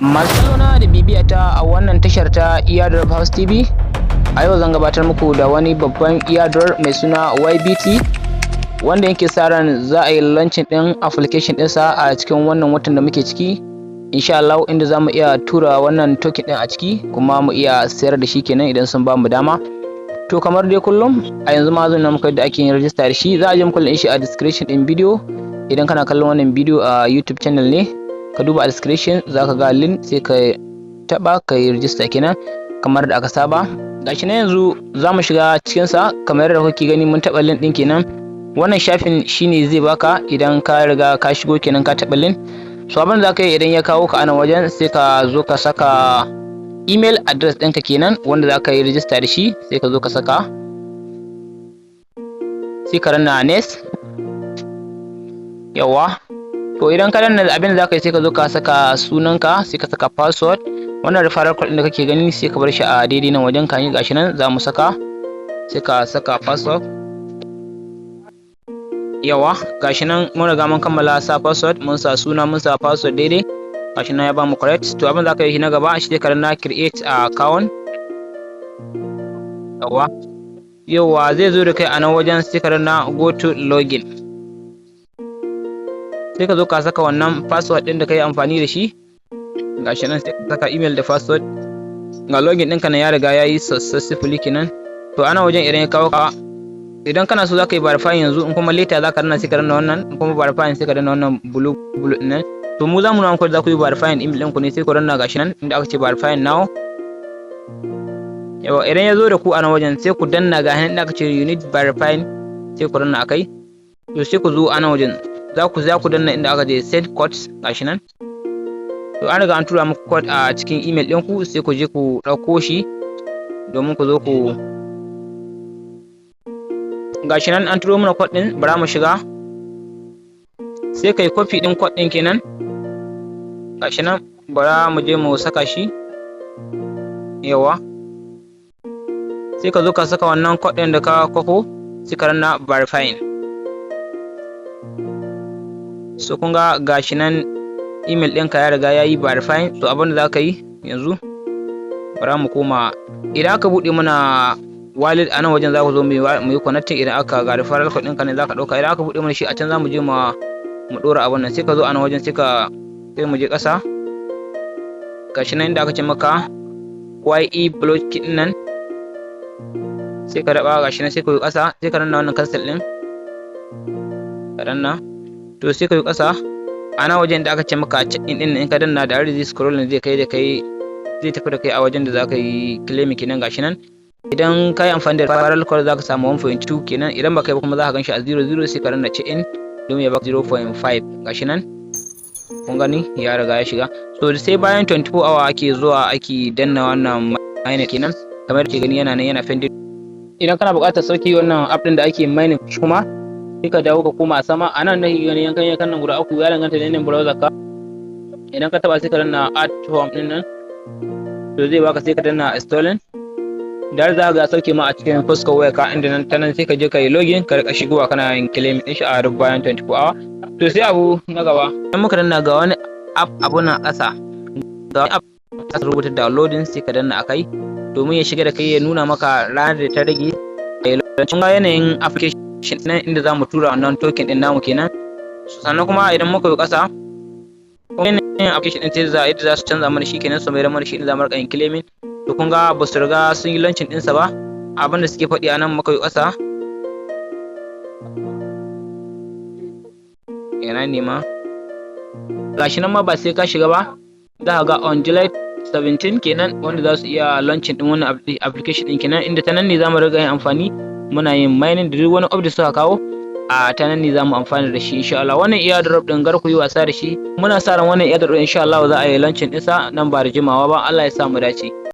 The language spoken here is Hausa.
Masu kallona da bibiyata a wannan tashar ta Airdrop House TV, a yau zan gabatar muku da wani babban airdrop mai suna YBT, wanda yake sa ran za a yi launching ɗin application ɗinsa a cikin wannan watan da muke ciki, insha Allah, inda za mu iya tura wannan token ɗin a ciki kuma mu iya sayar da shi kenan idan sun ba mu dama. To kamar dai kullum, a yanzu ma zan nuna muku yadda ake yin register da shi. Za a je muku link shi a description ɗin video. Idan kana kallon wannan video a YouTube channel ne, ka duba a description za ka ga link, sai ka taba ka yi register kenan kamar da aka saba. Gashi na yanzu za mu shiga cikin sa, kamar yadda kuke gani mun taba link din kenan. Wannan shafin shine zai baka idan ka riga ka shigo kenan ka taba link. So abin da zaka yi idan ya kawo ka a nan wajen, sai ka zo ka saka email address ɗinka kenan wanda zaka yi register da shi, sai ka zo ka saka, sai ka ranna next. Yawa, to idan ka danna abin da zaka yi, sai ka zo ka saka sunanka, sai ka saka password. Wannan referral code din da kake gani sai ka bar shi a daidai nan wajen kan yi, gashi nan za mu saka, sai ka saka password. Yawa, gashi nan mun riga mun kammala sa password, mun sa suna, mun sa password daidai, gashi nan ya ba mu correct. To abin da zaka yi na gaba shi ka danna create account. Yawa, zai zo da kai a nan wajen, sai ka danna go to login. Sai ka zo ka saka wannan password din da kai amfani da shi, gashi nan sai ka saka email da password. Ga login ɗinka na ya riga ya yi successfully kenan. To ana wajen idan ya kawo ka, idan kana so za ka yi verify yanzu, in kuma later za ka danna sai ka danna wannan, in kuma verify sai ka danna wannan blue nan. To mu za mu nuna muku za ku yi verify email ɗinku ne, sai ku danna gashi nan inda aka ce verify now. Yawa, idan ya zo da ku a nan wajen, sai ku danna ga inda aka ce you need verify, sai ku danna akai. To sai ku zo a nan wajen, za ku danna inda aka je send codes, gashi nan. To an riga an tura muku code a cikin email ɗinku, sai ku je ku ɗauko shi domin ku zo ku, gashi nan an turo mana code ɗin, bara mu shiga, sai kai copy ɗin code ɗin kenan, gashi nan bara mu je mu saka shi. Yawa, sai ka zo ka saka wannan code ɗin da ka kwafo, sai ka ranna verifying. So kun ga gashi nan email ɗinka ya riga ya yi verifying. So abin da za ka yi yanzu, bara mu koma, idan aka buɗe mana wallet a nan wajen, za ku zo mu yi connecting. Idan aka ga referral code ɗinka ne za ka ɗauka, idan aka buɗe mana shi a can za mu je mu ɗora abin nan. Sai ka zo a nan wajen, sai mu je ƙasa, gashi nan inda aka ce maka YE block ɗin nan, sai ka daɓa, gashi nan sai ka yi ƙasa, sai ka danna wannan cancel ɗin, ka danna. To sai ka yi ƙasa a nan wajen da aka ce maka check in ɗin, in ka danna da zai scroll zai kai da kai, zai tafi da kai a wajen da za ka yi claim kenan, gashi nan. Idan ka yi amfani da referral code za ka samu 1.2 kenan, idan ba kai ba kuma za ka gan shi a 0.0, sai ka danna check in domin ya baka 0.5, gashi nan. Kun gani ya riga ya shiga. So sai bayan 24 hour ake zuwa ake danna wannan miner kenan, kamar da ke gani yana nan yana pending. Idan kana buƙatar sauki wannan app ɗin da ake mining kuma, sai ka dawo ka koma sama. A nan nake gani yankan nan guda uku, ya danganta da yanayin browser ka. Idan ka taba sai ka danna add to home ɗin nan, to zai baka, sai ka danna installing. Da za ga sauke ma a cikin fuskar waya ka, inda nan ta nan sai ka je ka yi login, ka rika shigowa kana yin claim din shi a duk bayan 24 hour. To sai abu na gaba, idan muka danna ga wani app abu na ƙasa, ga wani app aka rubuta downloading, sai ka danna akai domin ya shiga da kai, ya nuna maka ranar da ta rage. Kun ga yanayin application nan inda za mu tura wannan token din namu kenan. Sannan kuma idan muka yi ƙasa, yanayin application din sai yadda za su canza mana shi kenan, su mai da mana shi inda za mu rika yin claiming. To kun ga ba su riga sun yi launching ɗinsa ba, abin da suke faɗi a nan muka yi ƙasa. Yana nema, gashi nan ma ba sai ka shiga ba, za ka ga on July 17 kenan wanda za su iya launching ɗin wannan application ɗin kenan, inda ta nan ne za mu riga yin amfani, muna yin mining da duk wani update suka kawo, a ta nan ne za mu amfana da shi insha Allah. Wannan airdrop ɗin gar ku yi wasa da shi, muna sa ran wannan airdrop insha Allah za a yi launching ɗinsa nan ba da jimawa ba. Allah ya sa mu dace.